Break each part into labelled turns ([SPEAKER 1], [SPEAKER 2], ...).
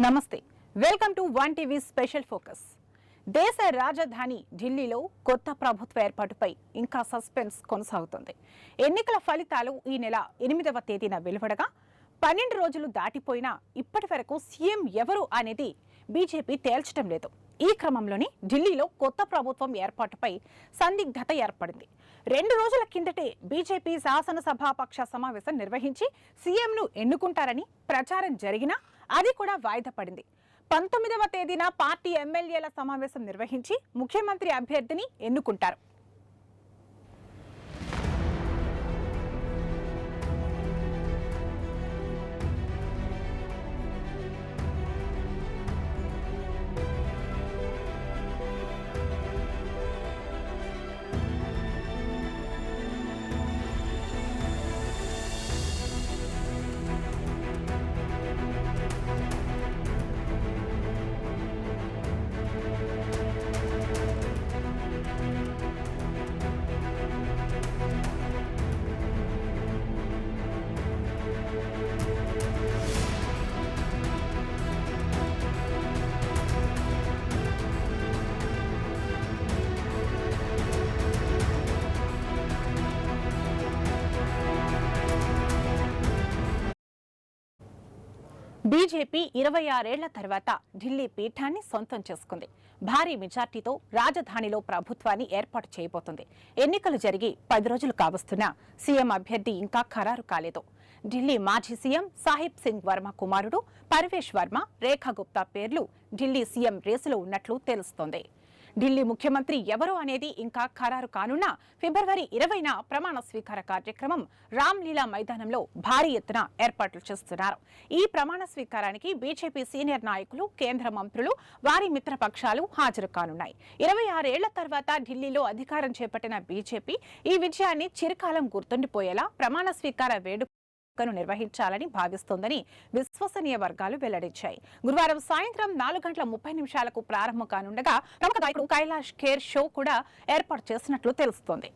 [SPEAKER 1] నమస్తే welcome to one TV special focus. దేశ రాజధాని ఢిల్లీలో కొత్త ప్రభుత్వ ఏర్పాటుపై ఇంకా సస్పెన్స్ కొనసాగుతుంది. ఎన్నికల ఫలితాలు ఈ నెల 8వ తేదీన వెలువడగా 12 రోజులు దాటిపోయినా ఇప్పటి వరకు సీఎం ఎవరు అనేది బీజేపీ తేల్చడం లేదు. ఈ క్రమంలోనే ఢిల్లీలో కొత్త ప్రభుత్వం ఏర్పాటుపై సందిగ్ధత ఏర్పడింది. 2 రోజుల కిందటే బీజేపీ శాసనసభాపక్ష సమావేశం నిర్వహించి సీఎంను ఎన్నుకుంటారని ప్రచారం జరిగినా అది కూడా వాయిదా పడింది. 19వ తేదీన పార్టీ ఎమ్మెల్యేల సమావేశం నిర్వహించి ముఖ్యమంత్రి అభ్యర్థిని ఎన్నుకుంటారు. బీజేపీ 26 ఏళ్ల తర్వాత ఢిల్లీ పీఠాన్ని సొంతం చేసుకుంది. భారీ మెజార్టీతో రాజధానిలో ప్రభుత్వాన్ని ఏర్పాటు చేయబోతుంది. ఎన్నికలు జరిగి 10 రోజులు కావస్తున్నా సీఎం అభ్యర్థి ఇంకా ఖరారు కాలేదు. ఢిల్లీ మాజీ సీఎం సాహిబ్ సింగ్ వర్మ కుమారుడు పర్వేష్ వర్మ, రేఖా గుప్తా పేర్లు ఢిల్లీ సీఎం రేసులో ఉన్నట్లు తెలుస్తోంది. ఢిల్లీ ముఖ్యమంత్రి ఎవరు అనేది ఇంకా ఖరారు కానున్న ఫిబ్రవరి 20న ప్రమాణ స్వీకార కార్యక్రమం రామ్లీలా మైదానంలో భారీ ఎత్తున ఏర్పాట్లు చేస్తున్నారు. ఈ ప్రమాణ స్వీకారానికి బీజేపీ సీనియర్ నాయకులు, కేంద్ర మంత్రులు, వారి మిత్రపక్షాలు హాజరు కానున్నాయి. 26 ఏళ్ల తర్వాత ఢిల్లీలో అధికారం చేపట్టిన బీజేపీ ఈ విజయాన్ని చిరకాలం గుర్తుండిపోయేలా ప్రమాణ స్వీకార వేడుక నిర్వహించాలని భావిస్తోందని విశ్వసనీయ వర్గాలు వెల్లడించాయి. గురువారం సాయంత్రం 4:30 ప్రారంభం కానుండగా ప్రముఖ గాయకుడు కైలాష్ ఖేర్ షో కూడా ఏర్పాటు చేసినట్లు తెలుస్తోంది.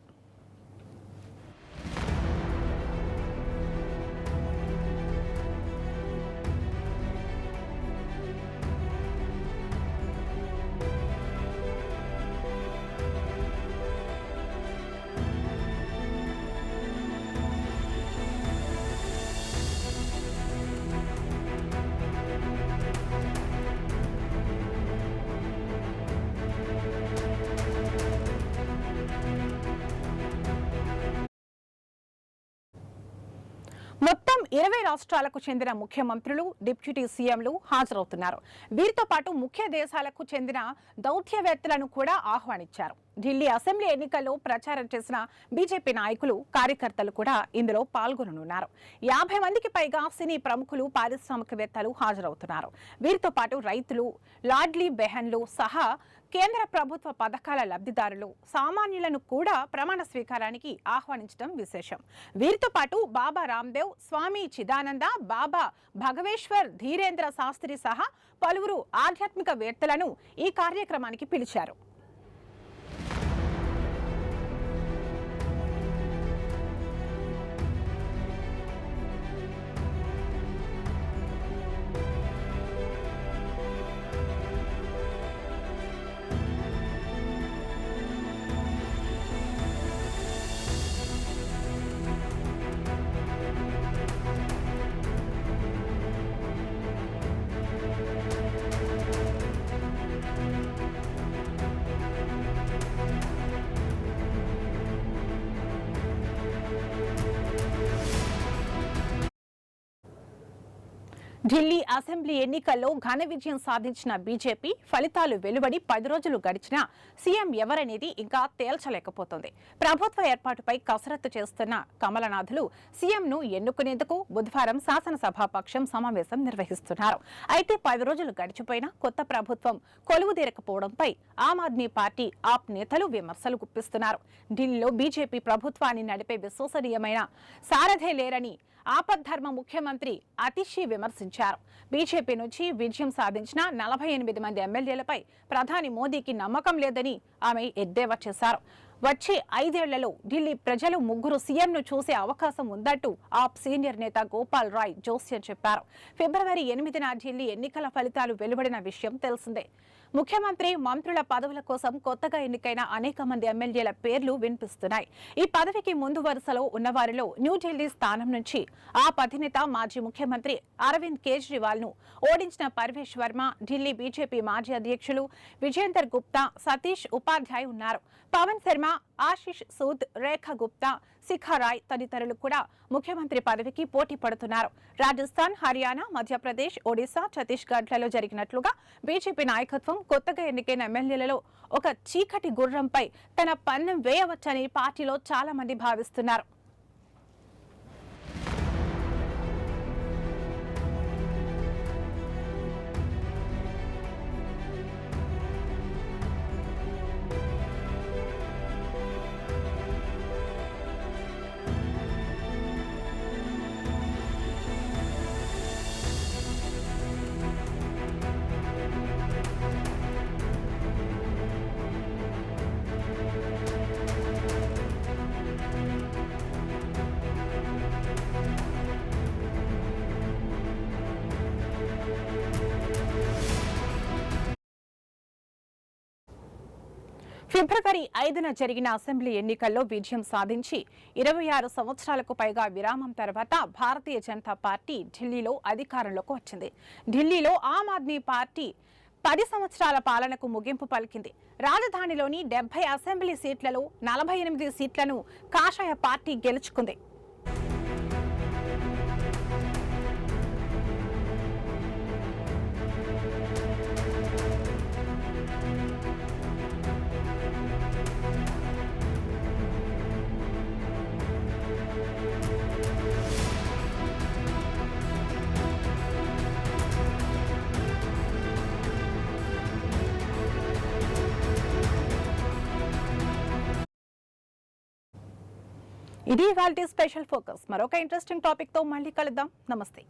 [SPEAKER 1] మొత్తం 20 రాష్ట్రాలకు చెందిన ముఖ్యమంత్రులు, డిప్యూటీ సీఎంలు హాజరవుతున్నారు. వీరితో పాటు ముఖ్య దేశాలకు చెందిన దౌత్యవేత్తలను కూడా ఆహ్వానించారు. ఢిల్లీ అసెంబ్లీ ఎన్నికల్లో ప్రచారం చేసిన బీజేపీ నాయకులు, కార్యకర్తలు కూడా ఇందులో పాల్గొననున్నారు. 50 మందికి పైగా సినీ ప్రముఖులు, పారిశ్రామికవేత్తలు హాజరవుతున్నారు. వీరితో పాటు రైతులు, లాడ్లీ బెహన్లు సహా కేంద్ర ప్రభుత్వ పథకాల లబ్ధిదారులు, సామాన్యులను కూడా ప్రమాణ స్వీకారానికి ఆహ్వానించడం విశేషం. వీరితో పాటు బాబా రామ్దేవ్, స్వామి చిదానంద, బాబా భగవేశ్వర్, ధీరేంద్ర శాస్త్రి సహా పలువురు ఆధ్యాత్మికవేత్తలను ఈ కార్యక్రమానికి పిలిచారు. ఢిల్లీ అసెంబ్లీ ఎన్నికల్లో ఘన విజయం సాధించిన బీజేపీ ఫలితాలు వెలువడి 10 రోజులు గడిచినా సీఎం ఎవరనేది ఇంకా తేల్చలేకపోతుంది. ప్రభుత్వ ఏర్పాటుపై కసరత్తు చేస్తున్న కమలనాథులు సీఎంను ఎన్నుకునేందుకు బుధవారం శాసనసభాపక్షం సమావేశం నిర్వహిస్తున్నారు. అయితే 10 రోజులు గడిచిపోయినా కొత్త ప్రభుత్వం కొలువుదీరకపోవడంపై ఆమ్ ఆద్మీ పార్టీ, ఆప్ నేతలు విమర్శలు గుప్పిస్తున్నారు. ఢిల్లీలో బీజేపీ ప్రభుత్వాన్ని నడిపే విశ్వసనీయమైన సారథే లేరని ఆపద్ధర్మ ముఖ్యమంత్రి అతిషి విమర్శించారు. బీజేపీ నుంచి విజయం సాధించిన 48 మంది ఎమ్మెల్యేలపై ప్రధాని మోదీకి నమ్మకం లేదని ఆమె ఎద్దేవా చేశారు. వచ్చే 5 ఏళ్లలో ఢిల్లీ ప్రజలు ముగ్గురు సీఎంను చూసే అవకాశం ఉందంటూ ఆప్ సీనియర్ నేత గోపాల్ రాయ్ జోస్యం చెప్పారు. ఫిబ్రవరి 8న ఢిల్లీ ఎన్నికల ఫలితాలు వెలువడిన విషయం తెలిసిందే. ముఖ్యమంత్రి, మంత్రుల పదవుల కోసం కొత్తగా ఎన్నికైన అనేక మంది ఎమ్మెల్యేల పేర్లు వినిపిస్తున్నాయి. ఈ పదవికి ముందు వరుసలో ఉన్నవారిలో న్యూఢిల్లీ స్థానం నుంచి ఆప్ అధినేత మాజీ ముఖ్యమంత్రి అరవింద్ కేజ్రీవాల్ ను ఓడించిన పర్వేష్ వర్మ, ఢిల్లీ బీజేపీ మాజీ అధ్యక్షులు విజేందర్ గుప్తా, సతీష్ ఉపాధ్యాయ్ ఉన్నారు. పవన్ శర్మ, ఆశిష్ సూద్, రేఖా గుప్తా, శిఖా రాయ్ తదితరులు కూడా ముఖ్యమంత్రి పదవికి పోటీ పడుతున్నారు. రాజస్థాన్, హర్యానా, మధ్యప్రదేశ్, ఒడిశా, ఛత్తీస్గఢ్లలో జరిగినట్లుగా బీజేపీ నాయకత్వం కొత్తగా ఎన్నికైన ఎమ్మెల్యేలలో ఒక చీకటి గుర్రంపై తన పన్నం వేయవచ్చని పార్టీలో చాలా మంది భావిస్తున్నారు. ఫిబ్రవరి 5న జరిగిన అసెంబ్లీ ఎన్నికల్లో విజయం సాధించి 26 సంవత్సరాలకు పైగా విరామం తర్వాత భారతీయ జనతా పార్టీ ఢిల్లీలో అధికారంలోకి వచ్చింది. ఢిల్లీలో ఆమ్ ఆద్మీ పార్టీ 10 సంవత్సరాల పాలనకు ముగింపు పలికింది. రాజధానిలోని 70 అసెంబ్లీ సీట్లలో 48 సీట్లను కాషాయ పార్టీ గెలుచుకుంది. ఇది ఇవాల్టి స్పెషల్ ఫోకస్. మరొక ఇంట్రెస్టింగ్ టాపిక్ తో మళ్ళీ కలుద్దాం. నమస్తే.